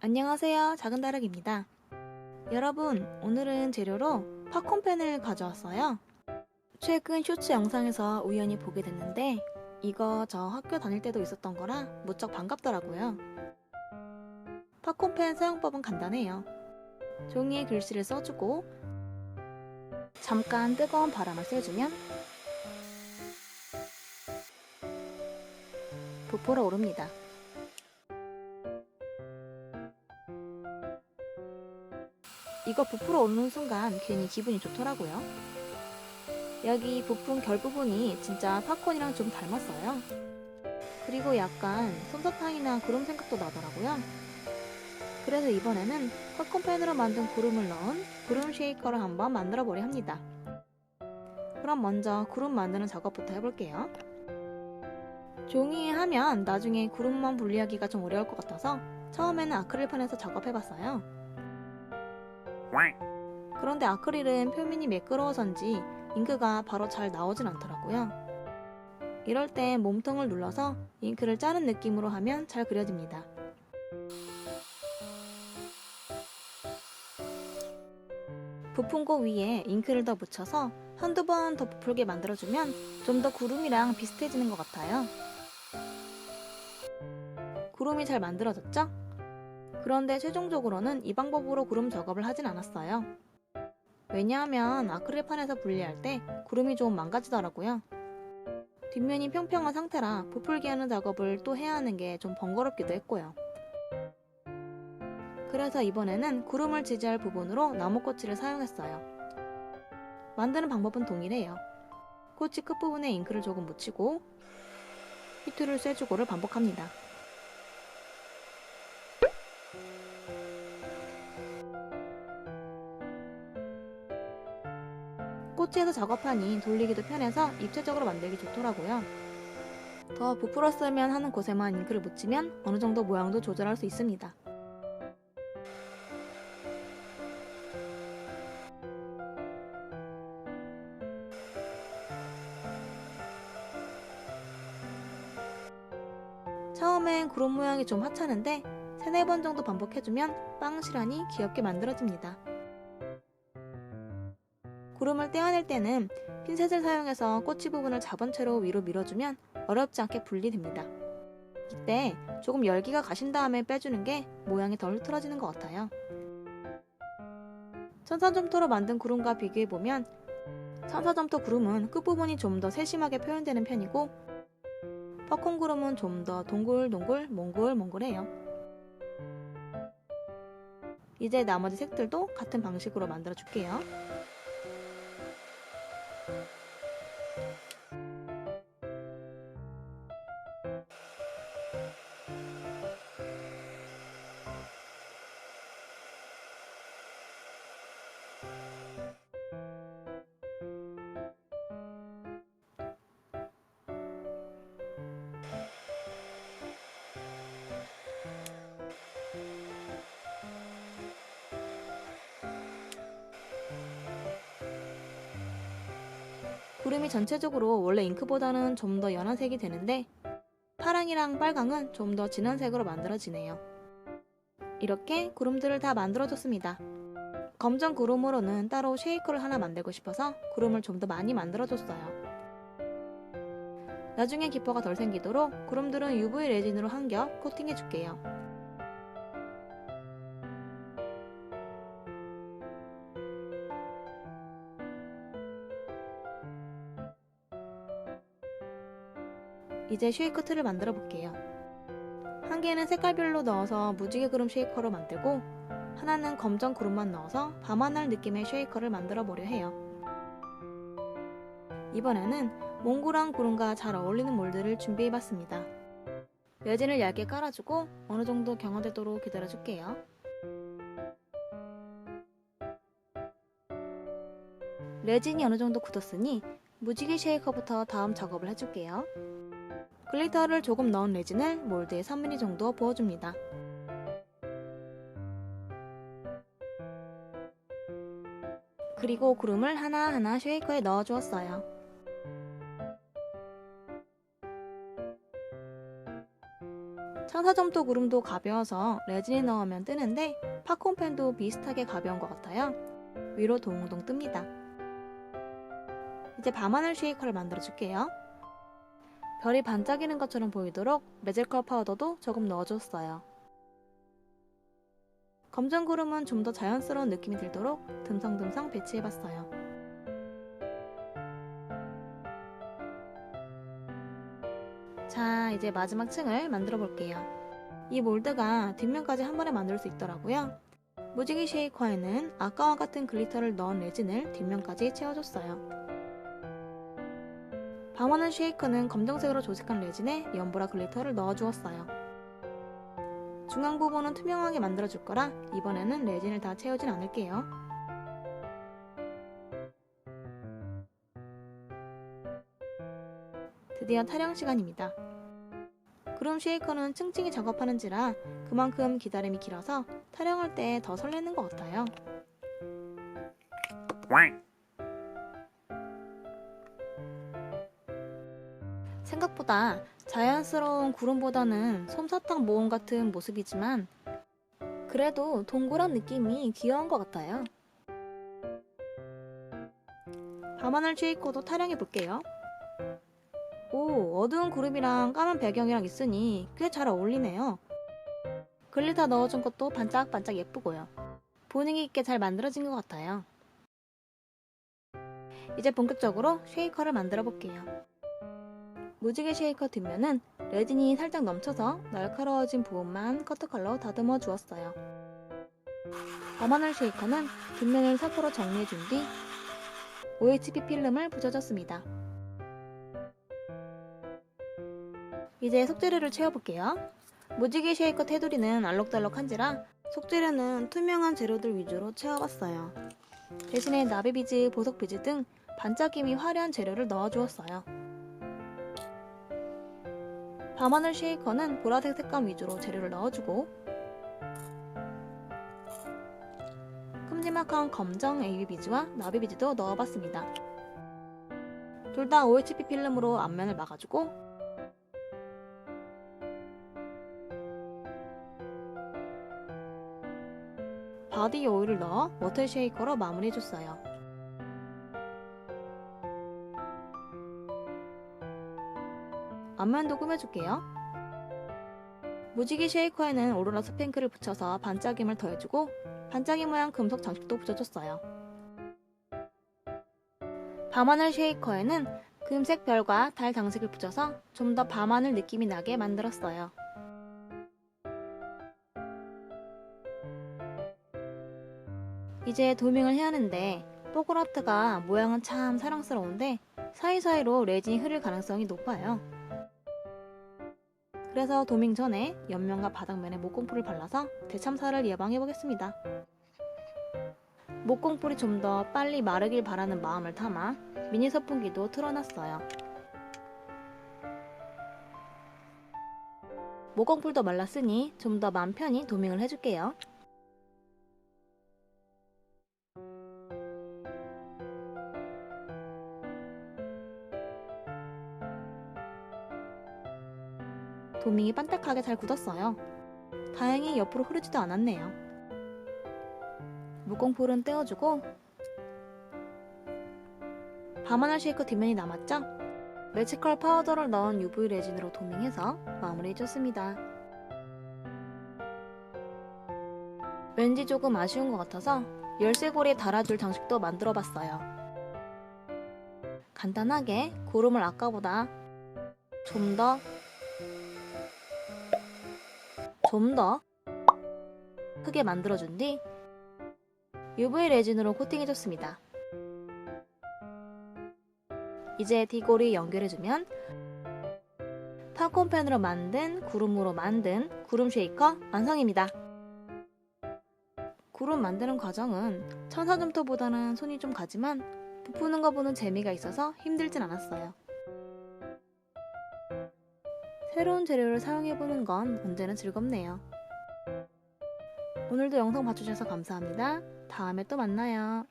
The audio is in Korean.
안녕하세요. 작은다락입니다. 여러분, 오늘은 재료로 팝콘펜을 가져왔어요. 최근 쇼츠 영상에서 우연히 보게 됐는데 이거 저 학교 다닐 때도 있었던 거라 무척 반갑더라고요. 팝콘펜 사용법은 간단해요. 종이에 글씨를 써주고 잠깐 뜨거운 바람을 쐬주면 부풀어 오릅니다. 이거 부풀어 오르는 순간 괜히 기분이 좋더라고요. 여기 부푼 결 부분이 진짜 팝콘이랑 좀 닮았어요. 그리고 약간 솜사탕이나 구름 생각도 나더라고요. 그래서 이번에는 팝콘펜으로 만든 구름을 넣은 구름 쉐이커를 한번 만들어 보려 합니다. 그럼 먼저 구름 만드는 작업부터 해볼게요. 종이에 하면 나중에 구름만 분리하기가 좀 어려울 것 같아서 처음에는 아크릴펜에서 작업해봤어요. 그런데 아크릴은 표면이 매끄러워서인지 잉크가 바로 잘 나오진 않더라고요. 이럴 땐 몸통을 눌러서 잉크를 짜는 느낌으로 하면 잘 그려집니다. 부푼 곳 위에 잉크를 더 묻혀서 한두 번 더 부풀게 만들어주면 좀 더 구름이랑 비슷해지는 것 같아요. 구름이 잘 만들어졌죠? 그런데 최종적으로는 이 방법으로 구름 작업을 하진 않았어요. 왜냐하면 아크릴판에서 분리할 때 구름이 좀 망가지더라고요. 뒷면이 평평한 상태라 부풀게 하는 작업을 또 해야 하는 게 좀 번거롭기도 했고요. 그래서 이번에는 구름을 지지할 부분으로 나무꼬치를 사용했어요. 만드는 방법은 동일해요. 꼬치 끝부분에 잉크를 조금 묻히고 히트를 쐬주고를 반복합니다. 꼬치에서 작업하니 돌리기도 편해서 입체적으로 만들기 좋더라고요. 더 부풀었으면 하는 곳에만 잉크를 묻히면 어느 정도 모양도 조절할 수 있습니다. 처음엔 구름 모양이 좀 하찮은데 3-4번 정도 반복해주면 빵실하니 귀엽게 만들어집니다. 구름을 떼어낼 때는 핀셋을 사용해서 꼬치 부분을 잡은 채로 위로 밀어주면 어렵지 않게 분리됩니다. 이때 조금 열기가 가신 다음에 빼주는 게 모양이 덜 흐트러지는 것 같아요. 천사점토로 만든 구름과 비교해보면 천사점토 구름은 끝부분이 좀 더 세심하게 표현되는 편이고 팝콘 구름은 좀 더 동글동글 몽글몽글해요. 이제 나머지 색들도 같은 방식으로 만들어 줄게요. 구름이 전체적으로 원래 잉크보다는 좀 더 연한 색이 되는데 파랑이랑 빨강은 좀 더 진한 색으로 만들어지네요. 이렇게 구름들을 다 만들어줬습니다. 검정 구름으로는 따로 쉐이커를 하나 만들고 싶어서 구름을 좀 더 많이 만들어줬어요. 나중에 기포가 덜 생기도록 구름들은 UV 레진으로 한 겹 코팅해줄게요. 이제 쉐이커 틀을 만들어 볼게요. 한 개는 색깔별로 넣어서 무지개 구름 쉐이커로 만들고 하나는 검정 구름만 넣어서 밤하늘 느낌의 쉐이커를 만들어 보려 해요. 이번에는 몽골한 구름과 잘 어울리는 몰드를 준비해봤습니다. 레진을 얇게 깔아주고 어느 정도 경화되도록 기다려줄게요. 레진이 어느 정도 굳었으니 무지개 쉐이커부터 다음 작업을 해줄게요. 글리터를 조금 넣은 레진을 몰드에 3mm 정도 부어줍니다. 그리고 구름을 하나하나 쉐이커에 넣어주었어요. 천사점토 구름도 가벼워서 레진에 넣으면 뜨는데 팝콘펜도 비슷하게 가벼운 것 같아요. 위로 동동 뜹니다. 이제 밤하늘 쉐이커를 만들어줄게요. 별이 반짝이는 것처럼 보이도록 매직컬 파우더도 조금 넣어줬어요. 검정 구름은 좀 더 자연스러운 느낌이 들도록 듬성듬성 배치해봤어요. 자, 이제 마지막 층을 만들어 볼게요. 이 몰드가 뒷면까지 한 번에 만들 수 있더라고요. 무지개 쉐이커에는 아까와 같은 글리터를 넣은 레진을 뒷면까지 채워줬어요. 밤하늘 쉐이커는 검정색으로 조색한 레진에 연보라 글리터를 넣어주었어요. 중앙 부분은 투명하게 만들어줄 거라 이번에는 레진을 다 채우진 않을게요. 드디어 타령 시간입니다. 구름 쉐이커는 층층이 작업하는지라 그만큼 기다림이 길어서 타령할 때 더 설레는 것 같아요. 생각보다 자연스러운 구름보다는 솜사탕 모험 같은 모습이지만 그래도 동그란 느낌이 귀여운 것 같아요. 밤하늘 쉐이커도 타령해 볼게요. 오, 어두운 구름이랑 까만 배경이랑 있으니 꽤 잘 어울리네요. 글리터 넣어준 것도 반짝반짝 예쁘고요. 분위기 있게 잘 만들어진 것 같아요. 이제 본격적으로 쉐이커를 만들어 볼게요. 무지개 쉐이커 뒷면은 레진이 살짝 넘쳐서 날카로워진 부분만 커트컬러 다듬어 주었어요. 밤하늘 쉐이커는 뒷면을 사포로 정리해 준 뒤 OHP 필름을 붙여줬습니다. 이제 속재료를 채워볼게요. 무지개 쉐이커 테두리는 알록달록한지라 속재료는 투명한 재료들 위주로 채워봤어요. 대신에 나비비즈, 보석비즈 등 반짝임이 화려한 재료를 넣어주었어요. 밤하늘 쉐이커는 보라색 색감 위주로 재료를 넣어주고 큼지막한 검정 AB비즈와 나비비즈도 넣어봤습니다. 둘 다 OHP 필름으로 앞면을 막아주고 바디 오일을 넣어 워터 쉐이커로 마무리해줬어요. 앞면도 꾸며줄게요. 무지개 쉐이커에는 오로라 스팽크를 붙여서 반짝임을 더해주고 반짝이 모양 금속 장식도 붙여줬어요. 밤하늘 쉐이커에는 금색 별과 달 장식을 붙여서 좀 더 밤하늘 느낌이 나게 만들었어요. 이제 도밍을 해야 하는데 뽀글아트가 모양은 참 사랑스러운데 사이사이로 레진이 흐를 가능성이 높아요. 그래서 도밍 전에 옆면과 바닥면에 목공풀을 발라서 대참사를 예방해보겠습니다. 목공풀이 좀 더 빨리 마르길 바라는 마음을 담아 미니 선풍기도 틀어놨어요. 목공풀도 말랐으니 좀 더 마음 편히 도밍을 해줄게요. 도밍이 반딱하게 잘 굳었어요. 다행히 옆으로 흐르지도 않았네요. 목공풀은 떼어주고 밤하늘 쉐이커 뒷면이 남았죠? 매지컬 파우더를 넣은 UV 레진으로 도밍해서 마무리해줬습니다. 왠지 조금 아쉬운 것 같아서 열쇠고리에 달아줄 장식도 만들어봤어요. 간단하게 구름을 아까보다 좀 더 크게 만들어준 뒤 UV 레진으로 코팅해줬습니다. 이제 디골이 연결해주면 팝콘펜으로 만든 구름으로 만든 구름 쉐이커 완성입니다. 구름 만드는 과정은 천사점토보다는 손이 좀 가지만 부푸는 거 보는 재미가 있어서 힘들진 않았어요. 새로운 재료를 사용해보는 건 언제나 즐겁네요. 오늘도 영상 봐주셔서 감사합니다. 다음에 또 만나요.